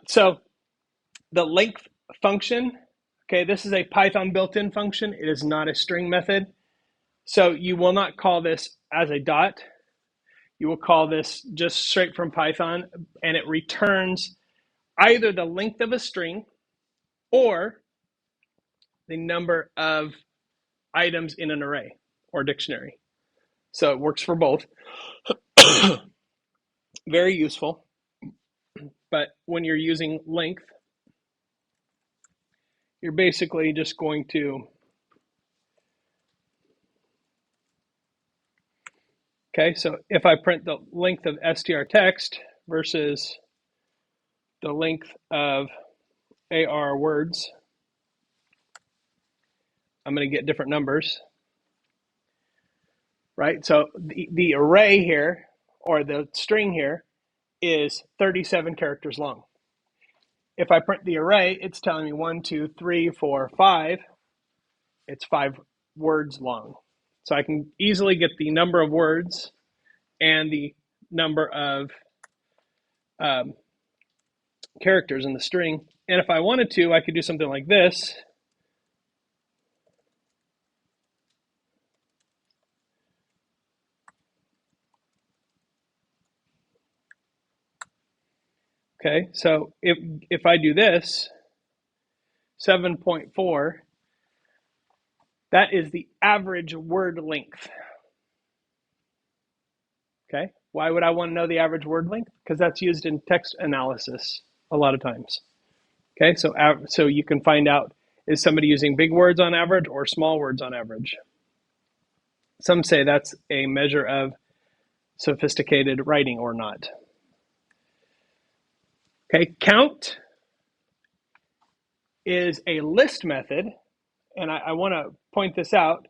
So the length function, okay, this is a Python built-in function. It is not a string method. So you will not call this as a dot. You will call this just straight from Python, and it returns either the length of a string or the number of items in an array or dictionary. So it works for both. Very useful. But when you're using length, you're basically just going to, okay, so if I print the length of str text versus the length of AR words, I'm going to get different numbers, right? So the array here, or the string here, is 37 characters long. If I print the array, it's telling me 1, 2, 3, 4, 5. It's 5 words long. So I can easily get the number of words and the number of characters in the string. And if I wanted to, I could do something like this. Okay, so if I do this, 7.4, that is the average word length. Okay, why would I want to know the average word length? Because that's used in text analysis a lot of times. Okay, so you can find out, is somebody using big words on average or small words on average? Some say that's a measure of sophisticated writing or not. Okay, count is a list method, and I want to point this out.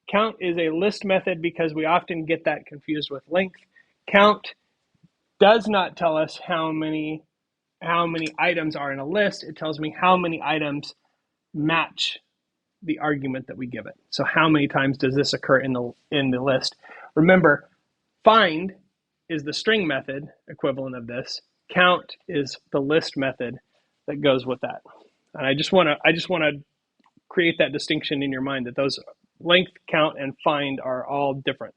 Count is a list method because we often get that confused with length. Count does not tell us how many items are in a list. It tells me how many items match the argument that we give it. So how many times does this occur in the list? Remember, find is the string method equivalent of this. Count is the list method that goes with that. And I just want to create that distinction in your mind that those length, count, and find are all different.